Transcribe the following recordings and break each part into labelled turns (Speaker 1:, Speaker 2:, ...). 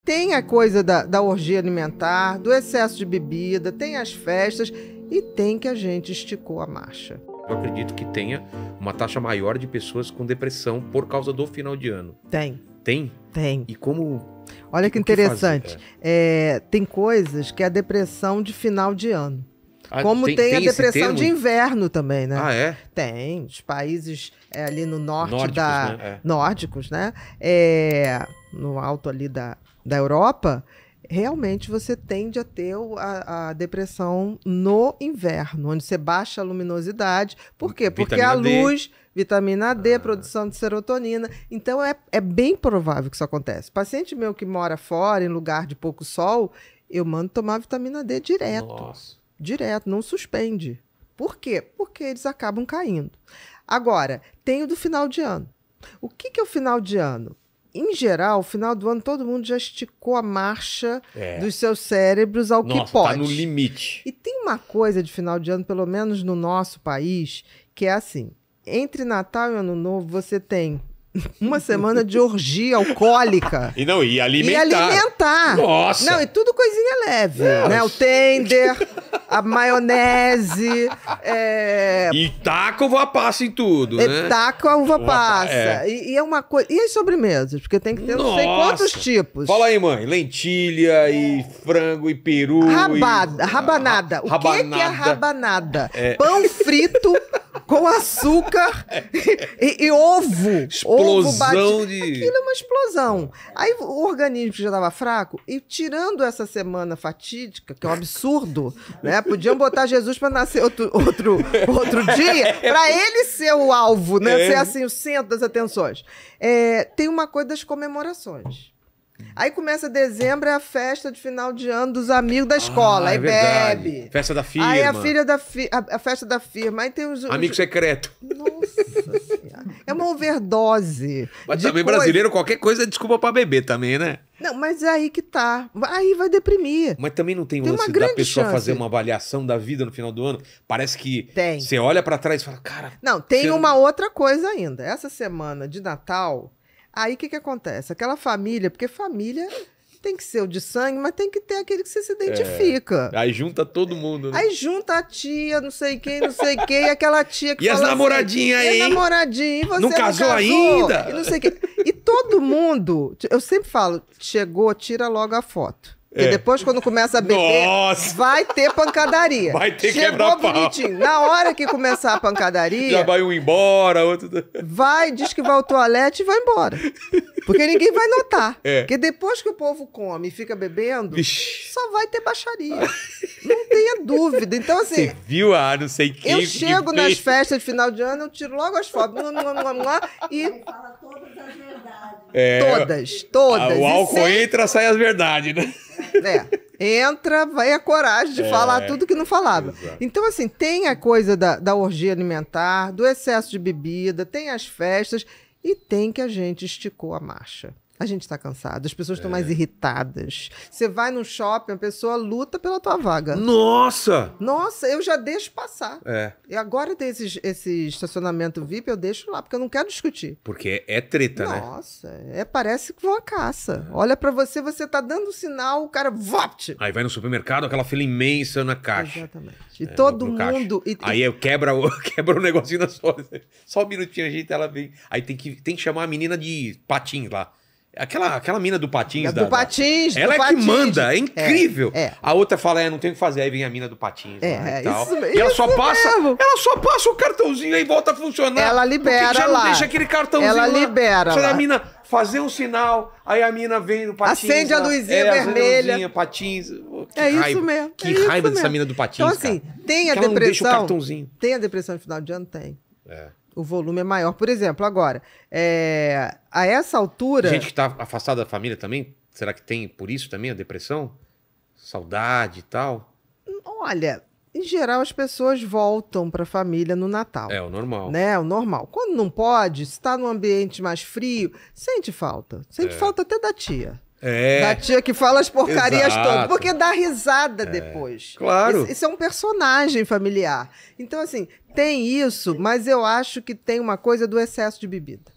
Speaker 1: tem a coisa da orgia alimentar, do excesso de bebida, tem as festas e tem que a gente esticou a marcha.
Speaker 2: Eu acredito que tenha uma taxa maior de pessoas com depressão por causa do final de ano.
Speaker 1: Tem.
Speaker 2: Tem?
Speaker 1: Tem.
Speaker 2: E como...
Speaker 1: Olha que interessante. Tem coisas que é a depressão de final de ano. Como tem a depressão de inverno também, né?
Speaker 2: Ah, é?
Speaker 1: Tem. Os países ali no norte
Speaker 2: nórdicos,
Speaker 1: né? No alto ali da Europa, realmente você tende a ter a depressão no inverno, onde você baixa a luminosidade. Por quê? Porque a luz, vitamina D, produção de serotonina. Então, é bem provável que isso aconteça. Paciente meu que mora fora, em lugar de pouco sol, eu mando tomar vitamina D direto.
Speaker 2: Nossa.
Speaker 1: Direto, não suspende. Por quê? Porque eles acabam caindo. Agora, tem o do final de ano. O que é o final de ano? Em geral, final do ano, todo mundo já esticou a marcha dos seus cérebros ao que pode.
Speaker 2: Tá no limite.
Speaker 1: E tem uma coisa de final de ano, pelo menos no nosso país, que é assim, entre Natal e Ano Novo, você tem uma semana de orgia alcoólica.
Speaker 2: E alimentar. Nossa!
Speaker 1: Não, e tudo coisinha leve, né? O tender, a maionese...
Speaker 2: E taca uva passa em tudo, né?
Speaker 1: Taca a uva passa. E é uma coisa... E as sobremesas? Porque tem que ter não sei quantos tipos.
Speaker 2: Fala aí, mãe. Lentilha e frango e peru.
Speaker 1: Rabanada. O que é rabanada? Pão frito com açúcar e ovo.
Speaker 2: Explosão de...
Speaker 1: Aquilo é uma explosão. Aí o organismo já estava fraco, e tirando essa semana fatídica, que é um absurdo, né? Podiam botar Jesus para nascer outro dia, para ele ser o alvo, né? Ser assim o centro das atenções. Tem uma coisa das comemorações. Aí começa dezembro, é a festa de final de ano dos amigos da escola. Aí bebe.
Speaker 2: Festa da firma.
Speaker 1: Aí a festa da firma. Aí tem os...
Speaker 2: Amigo secreto.
Speaker 1: Nossa Senhora. É uma overdose.
Speaker 2: Mas também brasileiro, qualquer coisa é desculpa pra beber também, né?
Speaker 1: Não, mas é aí que tá. Aí vai deprimir.
Speaker 2: Mas também não tem o lance da pessoa fazer uma avaliação da vida no final do ano? Parece que você olha pra trás e fala, cara...
Speaker 1: Não, tem uma outra coisa ainda. Essa semana de Natal... Aí o que acontece? Aquela família, porque família tem que ser o de sangue, mas tem que ter aquele que você se identifica.
Speaker 2: Aí junta todo mundo, né?
Speaker 1: Aí junta a tia, não sei quem, e aquela tia que
Speaker 2: fala as namoradinhas
Speaker 1: assim,
Speaker 2: aí?
Speaker 1: E as namoradinhas, e você
Speaker 2: não casou ainda?
Speaker 1: E não sei quem. E todo mundo, eu sempre falo, chegou, tira logo a foto. Porque depois, quando começa a beber, vai ter pancadaria.
Speaker 2: Vai ter quebra-pau.
Speaker 1: Bonitinho. Na hora que começar a pancadaria...
Speaker 2: Já vai um embora, outro...
Speaker 1: Diz que vai ao toalete e vai embora. Porque ninguém vai notar. Porque depois que o povo come e fica bebendo, só vai ter baixaria. Não tenha dúvida. Então, assim...
Speaker 2: Você viu não sei quem...
Speaker 1: Eu chego nas festas de final de ano, eu tiro logo as fotos. E...
Speaker 3: Ele fala todas as verdades.
Speaker 1: Todas.
Speaker 2: O álcool entra, sai as verdades, né?
Speaker 1: Entra, vai a coragem de falar tudo que não falava.
Speaker 2: Exato.
Speaker 1: Então, assim, tem a coisa da orgia alimentar, do excesso de bebida, tem as festas e tem que a gente esticou a marcha. A gente está cansado, as pessoas estão mais irritadas. Você vai no shopping, a pessoa luta pela tua vaga.
Speaker 2: Nossa,
Speaker 1: eu já deixo passar. E agora tem esse estacionamento VIP, eu deixo lá, porque eu não quero discutir.
Speaker 2: Porque é treta, né?
Speaker 1: Nossa, parece que uma caça. Olha pra você tá dando sinal, o cara... Vopt!
Speaker 2: Aí vai no supermercado, aquela fila imensa na caixa.
Speaker 1: Exatamente. E todo mundo...
Speaker 2: Aí eu quebra o negocinho na sua... Só um minutinho, a gente, ela vem. Aí tem que chamar a menina de patins lá. Aquela mina do patins.
Speaker 1: Patins.
Speaker 2: Ela que manda, é incrível. A outra fala, não tem o que fazer. Aí vem a mina do patins lá e tal. E ela só passa o cartãozinho e volta a funcionar.
Speaker 1: Ela libera
Speaker 2: já
Speaker 1: lá.
Speaker 2: Não deixa aquele cartãozinho
Speaker 1: ela
Speaker 2: lá.
Speaker 1: Libera
Speaker 2: Só
Speaker 1: lá.
Speaker 2: a mina fazer um sinal, aí a mina vem no patins.
Speaker 1: Acende a luzinha vermelha.
Speaker 2: A luzinha, patins.
Speaker 1: Isso mesmo.
Speaker 2: Que raiva dessa mina do patins,
Speaker 1: então, assim, tem a depressão.
Speaker 2: Não deixa o cartãozinho.
Speaker 1: Tem a depressão no final de ano? Tem. O volume é maior. Por exemplo, agora, a essa altura...
Speaker 2: Gente que está afastada da família também, será que tem por isso também a depressão? Saudade e tal?
Speaker 1: Olha, em geral as pessoas voltam para a família no Natal.
Speaker 2: É o normal.
Speaker 1: Né? O normal. Quando não pode, se está num ambiente mais frio, sente falta. Sente falta até da tia. Da tia que fala as porcarias todas. Porque dá risada depois.
Speaker 2: Claro.
Speaker 1: Isso é um personagem familiar. Então, assim, tem isso, mas eu acho que tem uma coisa do excesso de bebida.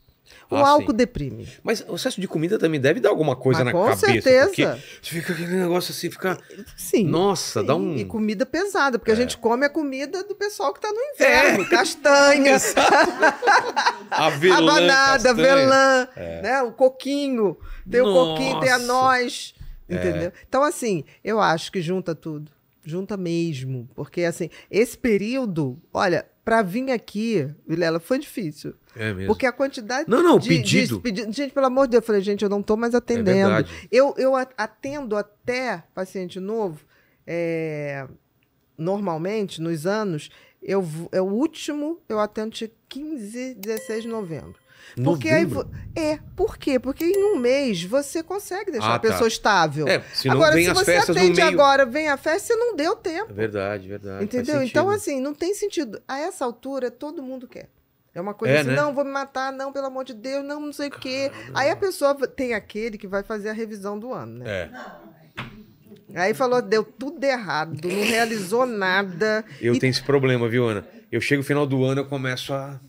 Speaker 1: O álcool deprime.
Speaker 2: Mas o excesso de comida também deve dar alguma coisa na cabeça. Com certeza. Porque fica aquele negócio assim, fica...
Speaker 1: Sim.
Speaker 2: Nossa, dá um...
Speaker 1: E comida pesada, porque a gente come a comida do pessoal que tá no inverno. Castanha.
Speaker 2: Avelã,
Speaker 1: abanada, avelã, né? O coquinho. Tem o coquinho, tem a noz. Entendeu? Então, assim, eu acho que junta tudo. Junta mesmo. Porque, assim, esse período... Olha, para vir aqui, Vilela, foi difícil.
Speaker 2: É mesmo.
Speaker 1: Porque a quantidade
Speaker 2: pedido.
Speaker 1: Gente, pelo amor de Deus, eu falei, gente, eu não tô mais atendendo. Eu atendo até paciente novo, normalmente, nos anos, o último eu atendo de 15, 16 de novembro. Porque por quê? Porque em um mês você consegue deixar a pessoa estável.
Speaker 2: Se não agora, vem se as você festas atende no meio...
Speaker 1: agora, vem a festa, você não deu tempo.
Speaker 2: É verdade.
Speaker 1: Entendeu? Então, assim, não tem sentido. A essa altura, todo mundo quer. É uma coisa assim, né? Não, vou me matar, não, pelo amor de Deus, não sei o quê. Aí a pessoa tem aquele que vai fazer a revisão do ano, né? Aí falou, deu tudo errado, não realizou nada.
Speaker 2: Eu tenho esse problema, viu, Ana? Eu chego no final do ano, eu começo a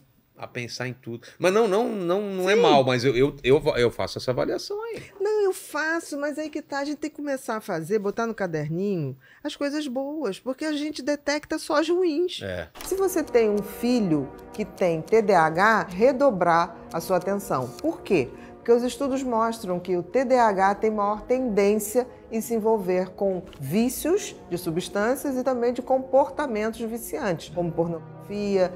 Speaker 2: pensar em tudo. Mas não é mal, mas eu faço essa avaliação aí.
Speaker 1: Não, eu faço, mas aí que tá, a gente tem que começar a fazer, botar no caderninho as coisas boas, porque a gente detecta só as ruins. Se você tem um filho que tem TDAH, redobrar a sua atenção. Por quê? Porque os estudos mostram que o TDAH tem maior tendência em se envolver com vícios de substâncias e também de comportamentos viciantes, como pornografia,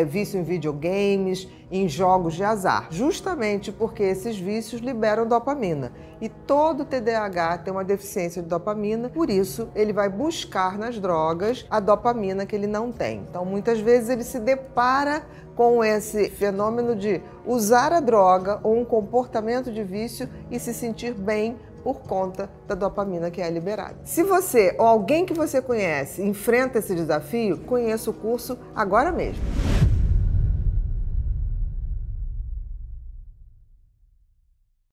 Speaker 1: vício em videogames, em jogos de azar, justamente porque esses vícios liberam dopamina. E todo TDAH tem uma deficiência de dopamina, por isso ele vai buscar nas drogas a dopamina que ele não tem. Então, muitas vezes ele se depara com esse fenômeno de usar a droga ou um comportamento de vício e se sentir bem por conta da dopamina que é liberada. Se você ou alguém que você conhece enfrenta esse desafio, conheça o curso agora mesmo.